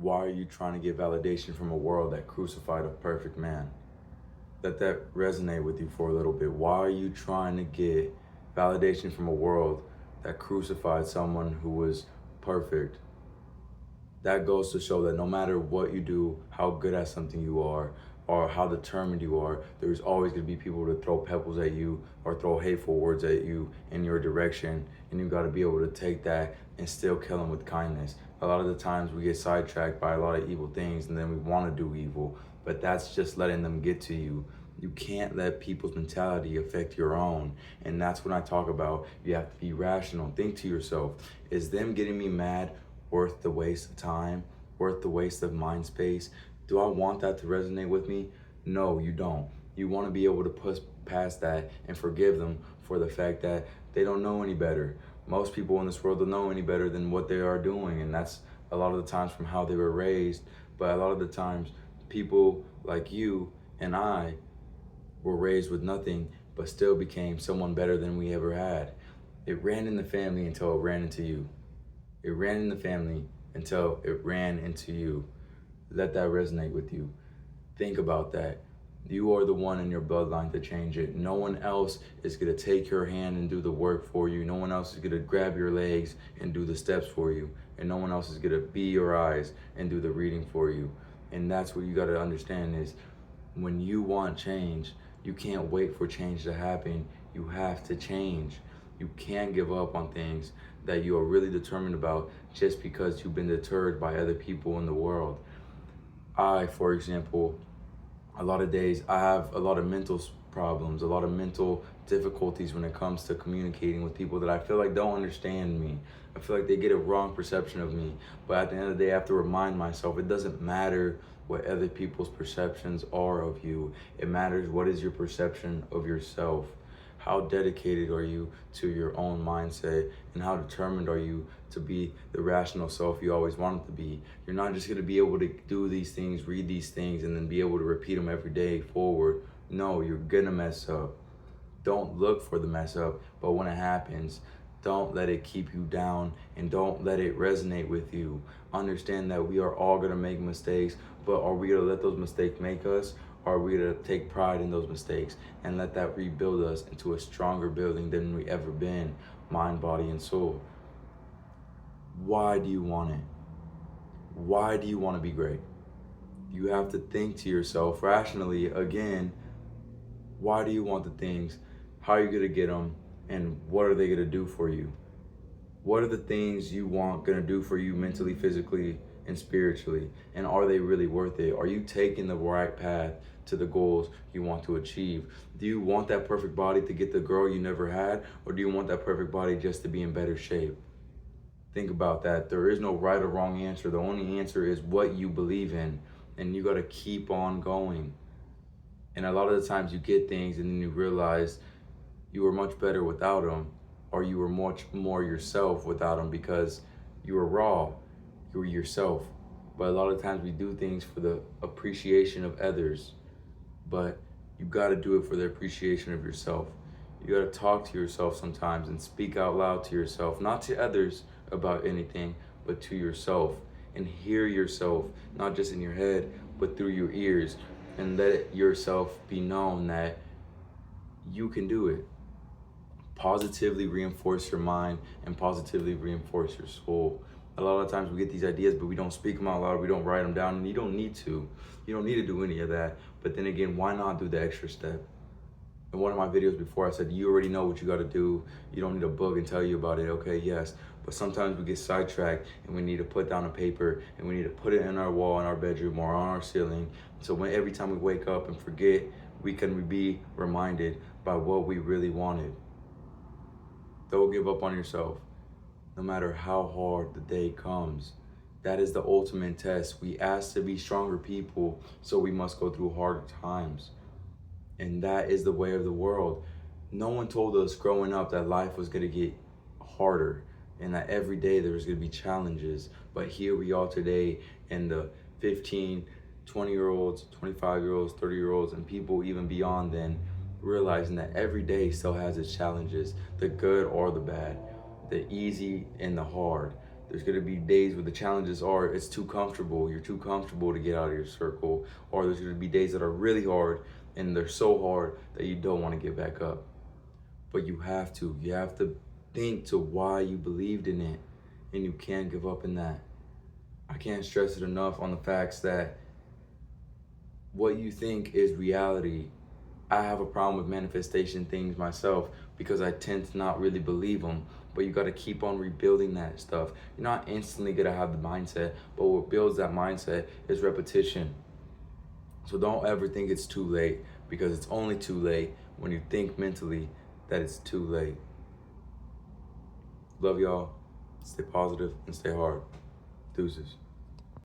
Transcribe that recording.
Why are you trying to get validation from a world that crucified a perfect man? Let that resonate with you for a little bit. Why are you trying to get validation from a world that crucified someone who was perfect? That goes to show that no matter what you do, how good at something you are, or how determined you are, there's always going to be people to throw pebbles at you or throw hateful words at you in your direction. And you got to be able to take that and still kill them with kindness. A lot of the times we get sidetracked by a lot of evil things and then we want to do evil, but that's just letting them get to you. You can't let people's mentality affect your own. And that's when I talk about you have to be rational. Think to yourself, is them getting me mad worth the waste of time, worth the waste of mind space? Do I want that to resonate with me? No, you don't. You want to be able to push past that and forgive them for the fact that they don't know any better. Most people in this world don't know any better than what they are doing, and that's a lot of the times from how they were raised. But a lot of the times, people like you and I were raised with nothing, but still became someone better than we ever had. It ran in the family until it ran into you. It ran in the family until it ran into you. Let that resonate with you. Think about that. You are the one in your bloodline to change it. No one else is going to take your hand and do the work for you. No one else is going to grab your legs and do the steps for you. And no one else is going to be your eyes and do the reading for you. And that's what you got to understand is when you want change, you can't wait for change to happen. You have to change. You can't give up on things that you are really determined about just because you've been deterred by other people in the world. I, for example, a lot of days I have a lot of mental problems, a lot of mental difficulties when it comes to communicating with people that I feel like don't understand me. I feel like they get a wrong perception of me. But at the end of the day, I have to remind myself it doesn't matter what other people's perceptions are of you. It matters what is your perception of yourself. How dedicated are you to your own mindset, and how determined are you to be the rational self you always wanted to be? You're not just going to be able to do these things, read these things, and then be able to repeat them every day forward. No, you're going to mess up. Don't look for the mess up, but when it happens, don't let it keep you down and don't let it resonate with you. Understand that we are all going to make mistakes, but are we going to let those mistakes make us? Or are we going to take pride in those mistakes and let that rebuild us into a stronger building than we ever been, mind, body, and soul? Why do you want it? Why do you want to be great? You have to think to yourself rationally again, why do you want the things? How are you going to get them? And what are they going to do for you? What are the things you want going to do for you mentally, physically, and spiritually? And are they really worth it? Are you taking the right path to the goals you want to achieve? Do you want that perfect body to get the girl you never had? Or do you want that perfect body just to be in better shape? Think about that. There is no right or wrong answer. The only answer is what you believe in. And you got to keep on going. And a lot of the times you get things and then you realize you were much better without them, or you were much more yourself without them because you were raw, you were yourself. But a lot of times we do things for the appreciation of others, but you got to do it for the appreciation of yourself. You got to talk to yourself sometimes and speak out loud to yourself, not to others about anything, but to yourself, and hear yourself, not just in your head, but through your ears, and let yourself be known that you can do it. Positively reinforce your mind and positively reinforce your soul. A lot of times we get these ideas, but we don't speak them out loud. We don't write them down, and you don't need to. You don't need to do any of that. But then again, why not do the extra step? In one of my videos before, I said, you already know what you got to do. You don't need a book and tell you about it. Okay, yes. But sometimes we get sidetracked and we need to put down a paper and we need to put it in our wall in our bedroom or on our ceiling. So when every time we wake up and forget, we can be reminded by what we really wanted. Don't give up on yourself, no matter how hard the day comes. That is the ultimate test. We ask to be stronger people, so we must go through harder times. And that is the way of the world. No one told us growing up that life was going to get harder and that every day there was going to be challenges. But here we are today, and the 15, 20-year-olds, 25-year-olds, 30-year-olds, and people even beyond then, realizing that every day still has its challenges, the good or the bad, the easy and the hard, There's going to be days where the challenges are, it's too comfortable. You're too comfortable to get out of your circle. Or there's going to be days that are really hard and they're so hard that you don't want to get back up. But you have to. You have to think to why you believed in it. And you can't give up in that. I can't stress it enough on the facts that what you think is reality. I have a problem with manifestation things myself because I tend to not really believe them. But you got to keep on rebuilding that stuff. You're not instantly going to have the mindset, but what builds that mindset is repetition. So don't ever think it's too late, because it's only too late when you think mentally that it's too late. Love y'all. Stay positive and stay hard. Deuces.